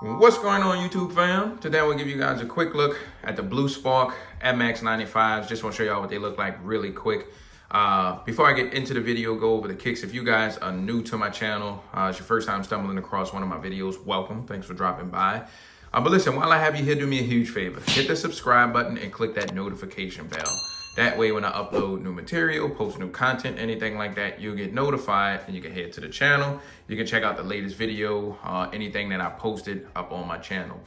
What's going on, YouTube fam? Today I'm gonna give you guys a quick look at the Blue Spark Air Max 95s. Just wanna show y'all what they look like really quick. Before I get into the video, go over the kicks. If you guys are new to my channel, it's your first time stumbling across one of my videos, welcome. Thanks for dropping by. But listen, while I have you here, do me a huge favor. Hit the subscribe button and click that notification bell. That way, when I upload new material, post new content, anything like that, you'll get notified and you can head to the channel. You can check out the latest video, anything that I posted up on my channel.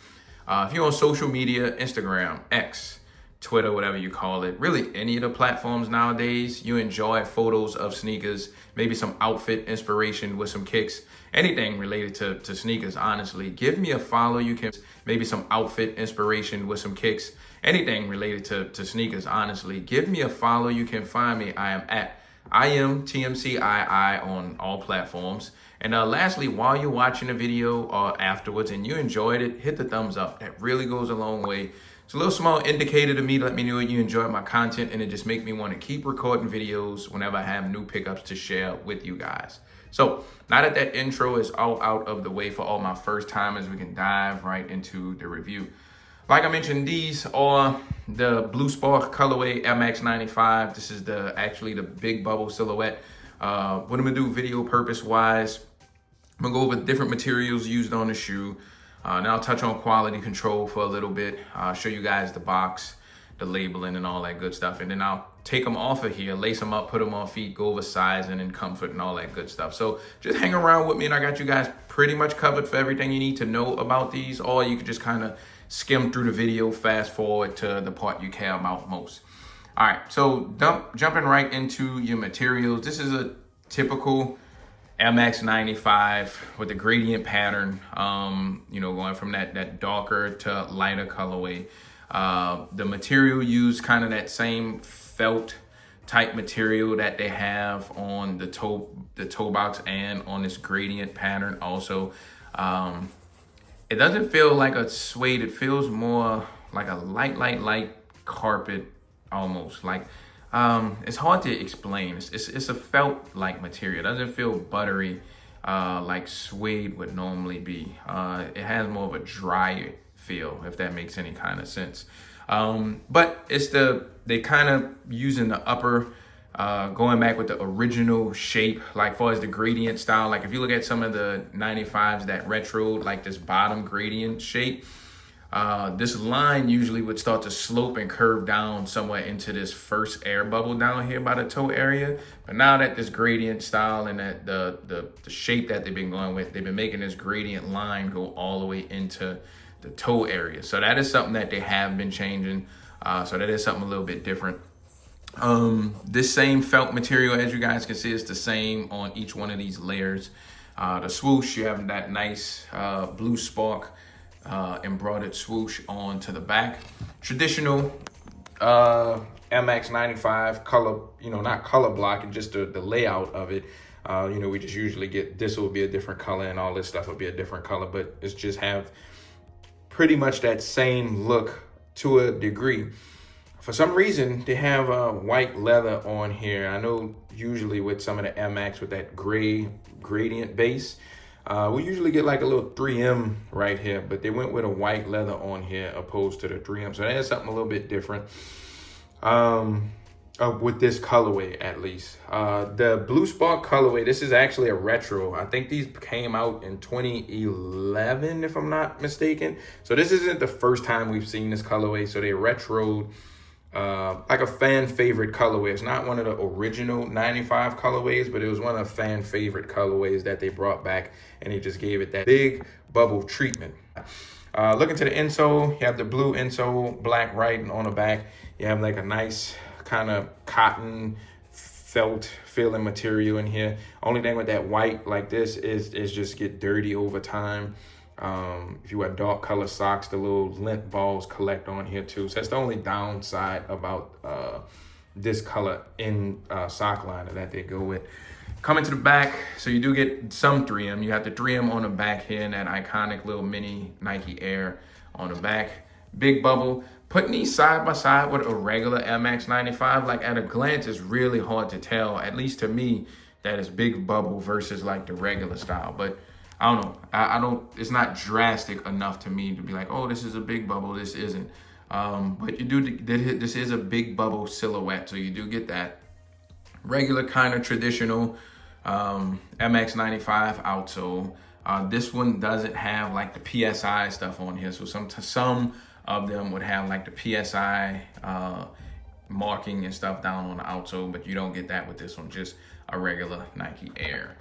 If you're on social media, Instagram, X, Twitter, whatever you call it, really any of the platforms nowadays, you enjoy photos of sneakers, maybe some outfit inspiration with some kicks, anything related to sneakers, honestly, give me a follow. You can maybe some outfit inspiration with some kicks, anything related to sneakers, honestly, give me a follow. You can find me. I am TMCII on all platforms. And lastly, while you're watching the video or afterwards and you enjoyed it, hit the thumbs up. That really goes a long way. It's a little small indicator to me to let me know you enjoyed my content, and it just make me want to keep recording videos whenever I have new pickups to share with you guys. So now that that intro is all out of the way for all my first timers, we can dive right into the review. Like I mentioned, these are the Blue Spark colorway Air Max 95. This is actually the big bubble silhouette. What I'm gonna do video purpose wise, I'm gonna go over different materials used on the shoe. Now I'll touch on quality control for a little bit. I'll show you guys the box, the labeling and all that good stuff. And then I'll take them off of here, lace them up, put them on feet, go over sizing and comfort and all that good stuff. So just hang around with me and I got you guys pretty much covered for everything you need to know about these, or you can just kind of skim through the video, fast forward to the part you care about most. All right, so jumping right into your materials. This is a typical Air Max 95 with the gradient pattern, going from that darker to lighter colorway. The material used kind of that same felt type material that they have on the toe box and on this gradient pattern also. It doesn't feel like a suede. It feels more like a light carpet almost. Like it's hard to explain. It's a felt like material. It doesn't feel buttery like suede would normally be. It has more of a dry feel, if that makes any kind of sense. But it's they kind of using the upper, going back with the original shape, like far as the gradient style. Like if you look at some of the 95s that retro, like this bottom gradient shape, this line usually would start to slope and curve down somewhere into this first air bubble down here by the toe area. But now that this gradient style and that the shape that they've been going with, they've been making this gradient line go all the way into the toe area. So that is something that they have been changing. So that is something a little bit different. This same felt material, as you guys can see, is the same on each one of these layers. The swoosh, you have that nice Blue Spark embroidered swoosh on to the back. Traditional Air Max 95 color, not color block, and just the layout of it. We just usually get, this will be a different color and all this stuff will be a different color, but it's just have pretty much that same look to a degree. For some reason, they have white leather on here. I know usually with some of the Air Max with that gray gradient base, we usually get like a little 3M right here, but they went with a white leather on here opposed to the 3M. So that is something a little bit different with this colorway, at least. The Blue Spark colorway, this is actually a retro. I think these came out in 2011, if I'm not mistaken. So this isn't the first time we've seen this colorway. So they retroed like a fan favorite colorway. It's not one of the original 95 colorways, but it was one of the fan favorite colorways that they brought back, and they just gave it that big bubble treatment. Looking to the insole, you have the blue insole, black writing on the back. You have like a nice kind of cotton felt feeling material in here. Only thing with that white like this is just get dirty over time. If you wear dark color socks, the little lint balls collect on here too. So that's the only downside about this color in sock liner that they go with. Coming to the back, so you do get some 3M. You have the 3M on the back here and that iconic little mini Nike Air on the back. Big bubble. Putting these side by side with a regular Air Max 95, like at a glance, it's really hard to tell, at least to me, that it's big bubble versus like the regular style. But I don't know. I don't, it's not drastic enough to me to be like, oh, this is a big bubble. This isn't. But you do, this is a big bubble silhouette. So you do get that regular kind of traditional MX95 outsole. This one doesn't have like the PSI stuff on here. So some of them would have like the PSI marking and stuff down on the outsole, but you don't get that with this one, just a regular Nike Air.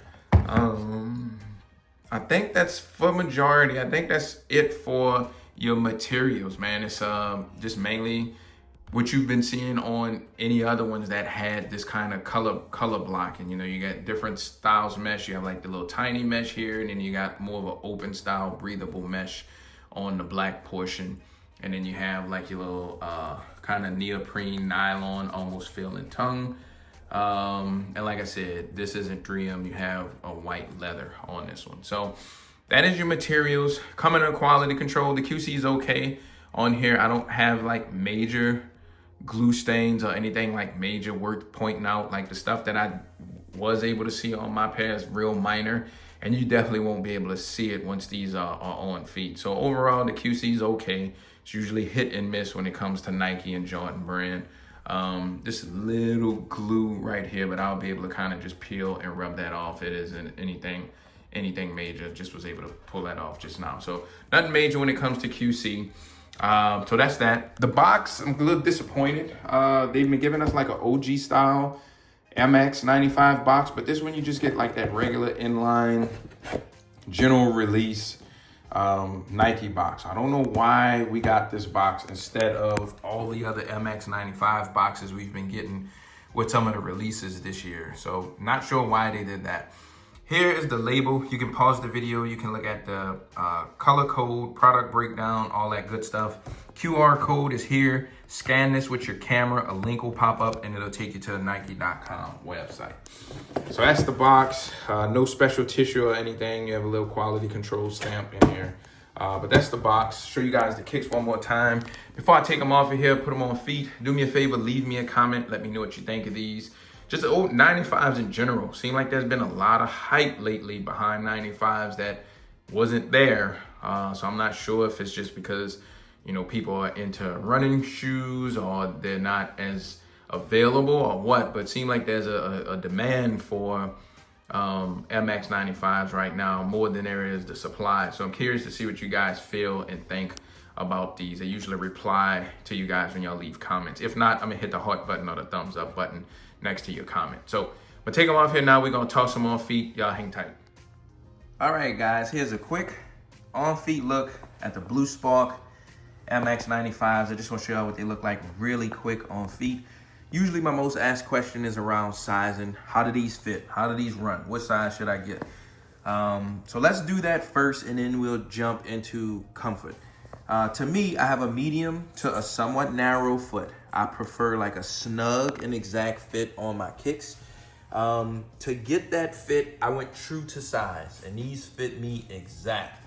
I think that's for majority. I think that's it for your materials, man. It's just mainly what you've been seeing on any other ones that had this kind of color blocking. You know, you got different styles of mesh. You have like the little tiny mesh here, and then you got more of an open style breathable mesh on the black portion. And then you have like your little kind of neoprene nylon, almost feeling tongue. And like I said, this isn't 3M. You have a white leather on this one. So that is your materials. Coming in quality control, the QC is okay on here. I don't have like major glue stains or anything like major worth pointing out. Like the stuff that I was able to see on my pair is real minor, and you definitely won't be able to see it once these are on feet. So overall, the QC is okay. It's usually hit and miss when it comes to Nike and Jordan brand. This little glue right here, but I'll be able to kind of just peel and rub that off. It isn't anything major. Just was able to pull that off just now. So nothing major when it comes to QC. So that's that. The box, I'm a little disappointed. They've been giving us like an OG style MX95 box, but this one you just get like that regular inline general release Nike box. I don't know why we got this box instead of all the other MX95 boxes we've been getting with some of the releases this year. So not sure why they did that. Here is the label. You can pause the video. You can look at the color code, product breakdown, all that good stuff. QR code is here. Scan this with your camera. A link will pop up and it'll take you to the Nike.com website. So that's the box. No special tissue or anything. You have a little quality control stamp in here. But that's the box. Show you guys the kicks one more time. Before I take them off of here, put them on feet. Do me a favor, leave me a comment. Let me know what you think of these. Just the old 95s in general. Seem like there's been a lot of hype lately behind 95s that wasn't there. So I'm not sure if it's just because, you know, people are into running shoes or they're not as available or what, but it seems like there's a demand for MX95s right now more than there is the supply. So I'm curious to see what you guys feel and think about these. I usually reply to you guys when y'all leave comments. If not, I'm gonna hit the heart button or the thumbs up button next to your comment. So I'm gonna take them off here now. We're gonna toss them on feet. Y'all hang tight. All right, guys, here's a quick on feet look at the Blue Spark MX95s. I just wanna show y'all what they look like really quick on feet. Usually my most asked question is around sizing. How do these fit? How do these run? What size should I get? So let's do that first and then we'll jump into comfort. To me, I have a medium to a somewhat narrow foot. I prefer like a snug and exact fit on my kicks. To get that fit, I went true to size and these fit me exact.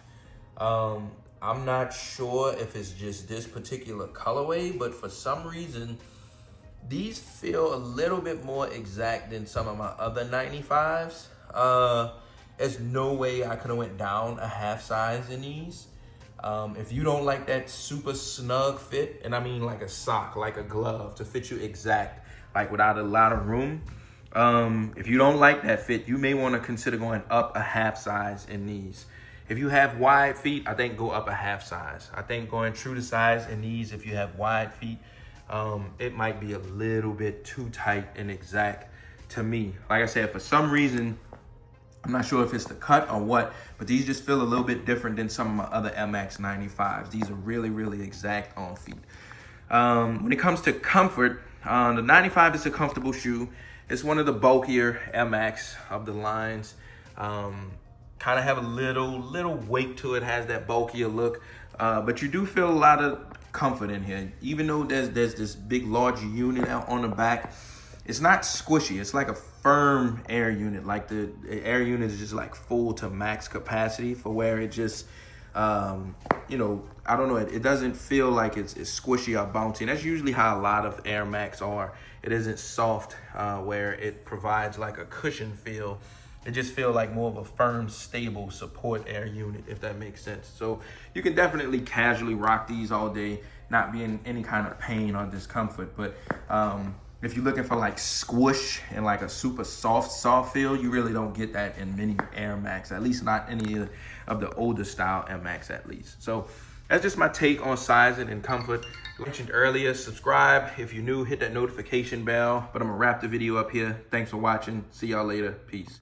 I'm not sure if it's just this particular colorway, but for some reason, these feel a little bit more exact than some of my other 95s. There's no way I could have went down a half size in these. If you don't like that super snug fit, and I mean like a sock, like a glove to fit you exact, like without a lot of room. If you don't like that fit, you may want to consider going up a half size in these. If you have wide feet, I think go up a half size. I think going true to size in these, if you have wide feet, it might be a little bit too tight and exact to me. Like I said, for some reason, I'm not sure if it's the cut or what, but these just feel a little bit different than some of my other MX95s. These are really, really exact on feet. When it comes to comfort, the 95 is a comfortable shoe. It's one of the bulkier MX of the lines. Kind of have a little weight to it, has that bulkier look, but you do feel a lot of comfort in here. Even though there's this big large unit out on the back, it's not squishy. It's like a firm air unit. Like the air unit is just like full to max capacity for where it just, you know, I don't know. It doesn't feel like it's squishy or bouncy. And that's usually how a lot of Air Max are. It isn't soft where it provides like a cushion feel It just feel like more of a firm, stable support air unit, if that makes sense. So you can definitely casually rock these all day, not be in any kind of pain or discomfort. But if you're looking for like squish and like a super soft feel, you really don't get that in many Air Max, at least not any of the older style Air Max at least. So that's just my take on sizing and comfort. Like I mentioned earlier, subscribe if you're new, hit that notification bell. But I'm gonna wrap the video up here. Thanks for watching. See y'all later. Peace.